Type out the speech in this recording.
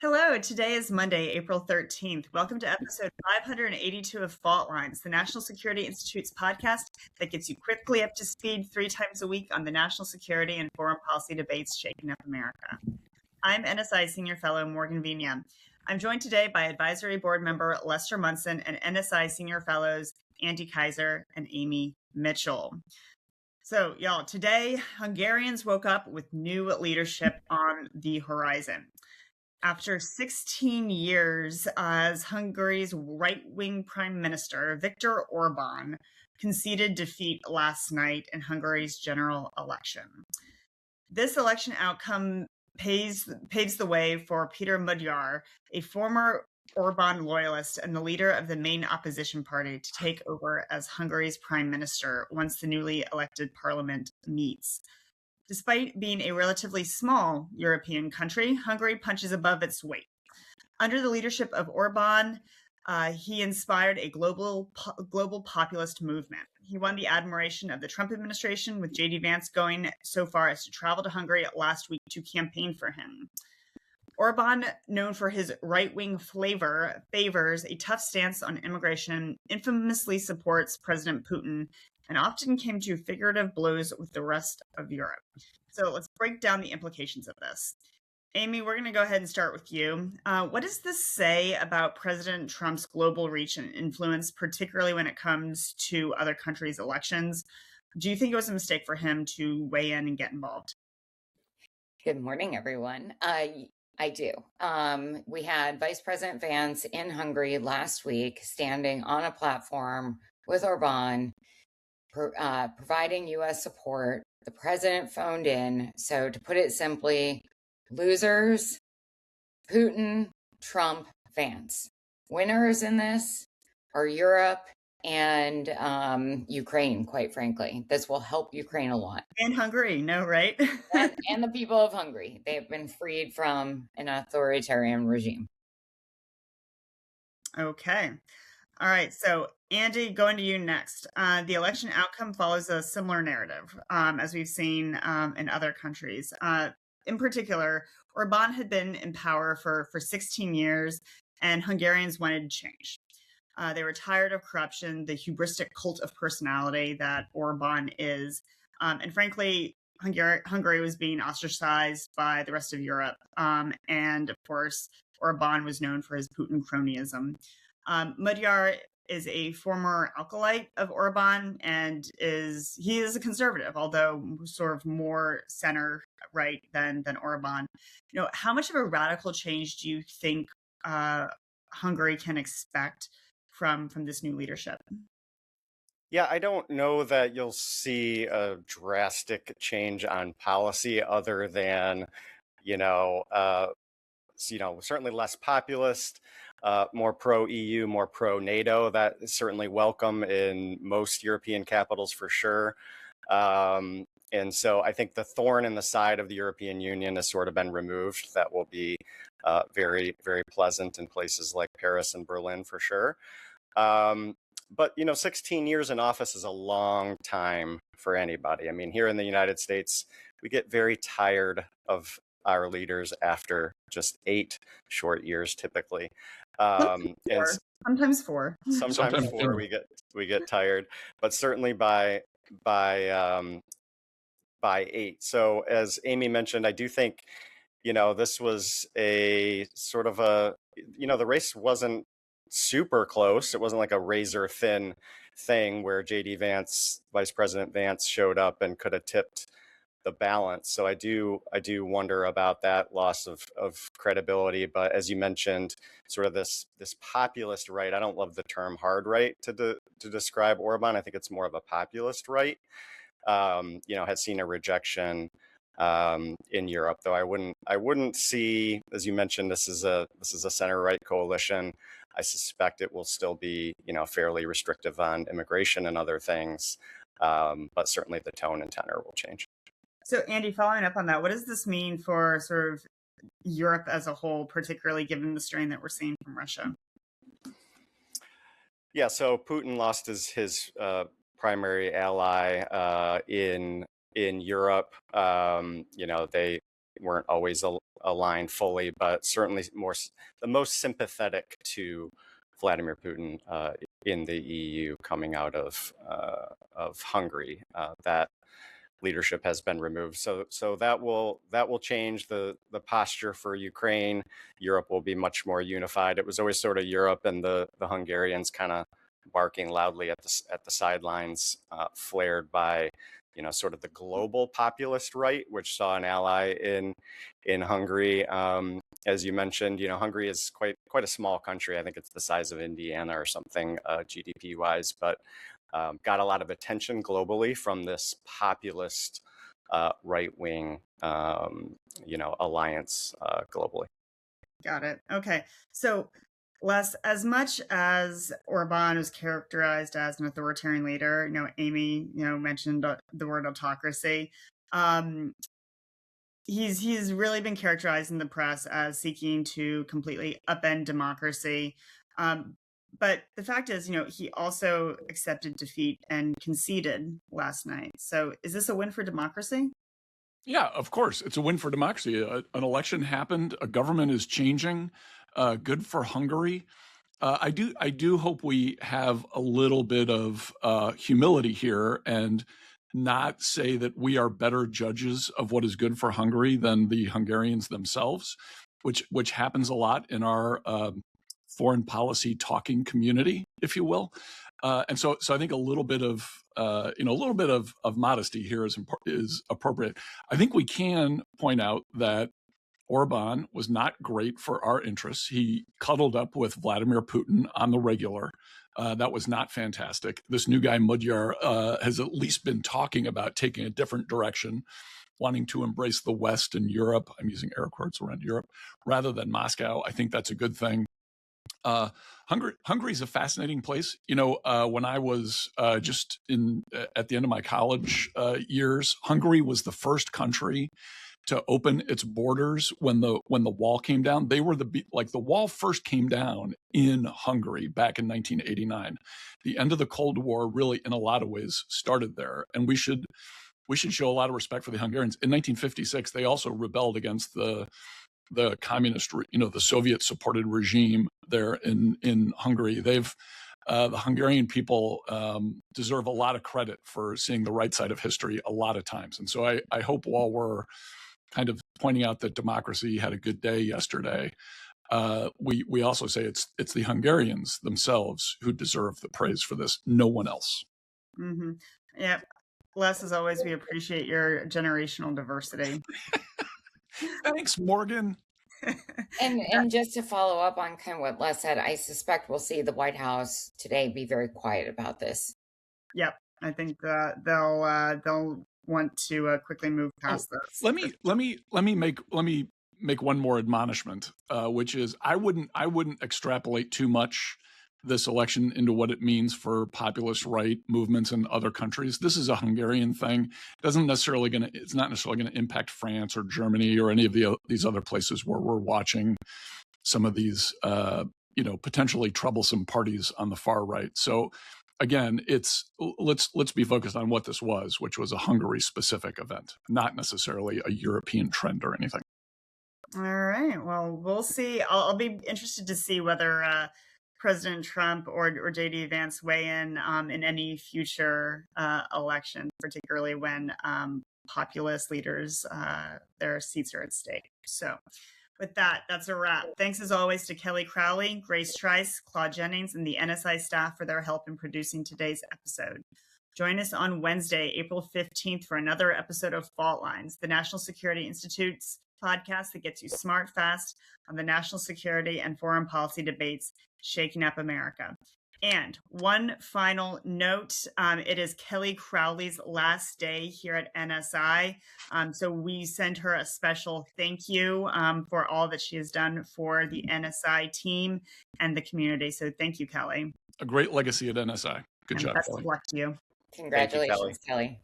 Hello, today is Monday, April 13th. Welcome to episode 582 of Fault Lines, the National Security Institute's podcast that gets you quickly up to speed 3 times a week on the national security and foreign policy debates shaking up America. I'm NSI Senior Fellow Morgan Vigna. I'm joined today by Advisory Board Member Lester Munson and NSI Senior Fellows Andy Kaiser and Amy Mitchell. So, y'all, today Hungarians woke up with new leadership on the horizon. After 16 years as Hungary's right-wing Prime Minister, Viktor Orbán conceded defeat last night in Hungary's general election. This election outcome paves the way for Péter Magyar, a former Orbán loyalist and the leader of the main opposition party, to take over as Hungary's prime minister once the newly elected parliament meets. Despite being a relatively small European country, Hungary punches above its weight. Under the leadership of Orbán, he inspired a global populist movement. He won the admiration of the Trump administration, with J.D. Vance going so far as to travel to Hungary last week to campaign for him. Orbán, known for his right-wing flavor, favors a tough stance on immigration, infamously supports President Putin, and often came to figurative blows with the rest of Europe. So let's break down the implications of this. Amy, we're going to go ahead and start with you. What does this say about President Trump's global reach and influence, particularly when it comes to other countries' elections? Do you think it was a mistake for him to weigh in and get involved? Good morning, everyone. I do. We had Vice President Vance in Hungary last week, standing on a platform with Orbán, providing U.S. support. The president phoned in. So to put it simply, losers, Putin, Trump, Vance. Winners in this are Europe and Ukraine, quite frankly. This will help Ukraine a lot. And Hungary, no, right? and the people of Hungary. They have been freed from an authoritarian regime. Okay. All right. So, Andy, going to you next. The election outcome follows a similar narrative, as we've seen in other countries. In particular, Orbán had been in power for 16 years, and Hungarians wanted change. They were tired of corruption, the hubristic cult of personality that Orbán is. And frankly, Hungary was being ostracized by the rest of Europe. And of course, Orbán was known for his Putin cronyism. Magyar is a former acolyte of Orbán and he is a conservative, although sort of more center right than Orbán. You know, how much of a radical change do you think Hungary can expect from this new leadership? Yeah, I don't know that you'll see a drastic change on policy other than, certainly less populist, more pro-EU, more pro-NATO. That is certainly welcome in most European capitals for sure. And so I think the thorn in the side of the European Union has sort of been removed. That will be very, very pleasant in places like Paris and Berlin for sure. But, 16 years in office is a long time for anybody. I mean, here in the United States, we get very tired of our leaders after just 8 short years, typically. Sometimes four. Sometimes four. We get tired, but certainly by 8. So as Amy mentioned, I do think, this was a sort of the race wasn't super close. It wasn't like a razor thin thing where J.D. Vance, Vice President Vance, showed up and could have tipped the balance. So I do wonder about that loss of credibility. But as you mentioned, sort of this populist right. I don't love the term hard right to describe Orbán. I think it's more of a populist right. Has seen a rejection in Europe, though I wouldn't see, as you mentioned, this is a center right coalition. I suspect it will still be, fairly restrictive on immigration and other things, but certainly the tone and tenor will change. So, Andy, following up on that, what does this mean for sort of Europe as a whole, particularly given the strain that we're seeing from Russia? Yeah, so Putin lost his primary ally in Europe. They weren't always aligned fully, but certainly the most sympathetic to Vladimir Putin in the EU coming out of Hungary. That leadership has been removed, so that will change the posture for Ukraine. Europe will be much more unified. It was always sort of Europe and the Hungarians kind of barking loudly at the sidelines, flared by sort of the global populist right, which saw an ally in Hungary. As you mentioned, Hungary is quite a small country. I think it's the size of Indiana or something, GDP wise, but got a lot of attention globally from this populist right-wing alliance globally. Got it. Okay. So, Les, as much as Orbán is characterized as an authoritarian leader, Amy, mentioned the word autocracy. He's really been characterized in the press as seeking to completely upend democracy. But the fact is, he also accepted defeat and conceded last night. So is this a win for democracy? Yeah, of course. It's a win for democracy. An election happened. A government is changing. Good for Hungary. I do hope we have a little bit of humility here and not say that we are better judges of what is good for Hungary than the Hungarians themselves, which happens a lot in our foreign policy talking community, if you will. And so I think a little bit of modesty here is appropriate. I think we can point out that Orbán was not great for our interests. He cuddled up with Vladimir Putin on the regular. That was not fantastic. This new guy, Magyar, has at least been talking about taking a different direction, wanting to embrace the West and Europe. I'm using air quotes around Europe rather than Moscow. I think that's a good thing. Hungary is a fascinating place. When I was just at the end of my college years, Hungary was the first country to open its borders when the wall came down. They were the wall first came down in Hungary back in 1989. The end of the Cold War really, in a lot of ways, started there, and we should show a lot of respect for the Hungarians. In 1956, they also rebelled against the communist, the Soviet-supported regime there in Hungary. The Hungarian people deserve a lot of credit for seeing the right side of history a lot of times. And so I hope while we're kind of pointing out that democracy had a good day yesterday, we also say it's the Hungarians themselves who deserve the praise for this, no one else. Mm-hmm. Yeah. Les, as always, we appreciate your generational diversity. Thanks, Morgan. And just to follow up on kind of what Les said, I suspect we'll see the White House today be very quiet about this. Yep, I think they'll want to quickly move past this. Let me make one more admonishment, which is I wouldn't extrapolate too much this election into what it means for populist right movements in other countries. This is a Hungarian thing. It's not necessarily going to impact France or Germany or any of these other places where we're watching some of these potentially troublesome parties on the far right. So again, let's be focused on what this was, which was a Hungary specific event, not necessarily a European trend or anything. All right. Well, we'll see. I'll be interested to see whether President Trump or J.D. Vance weigh in any future election, particularly when populist leaders, their seats are at stake. So with that, that's a wrap. Thanks as always to Kelly Crowley, Grace Trice, Claude Jennings, and the NSI staff for their help in producing today's episode. Join us on Wednesday, April 15th for another episode of Fault Lines, the National Security Institute's podcast that gets you smart fast on the national security and foreign policy debates shaking up America. And one final note, it is Kelly Crowley's last day here at NSI. So we send her a special thank you for all that she has done for the NSI team and the community. So thank you, Kelly. A great legacy at NSI. Good job, Best Kelly. of luck to you. Congratulations, Kelly.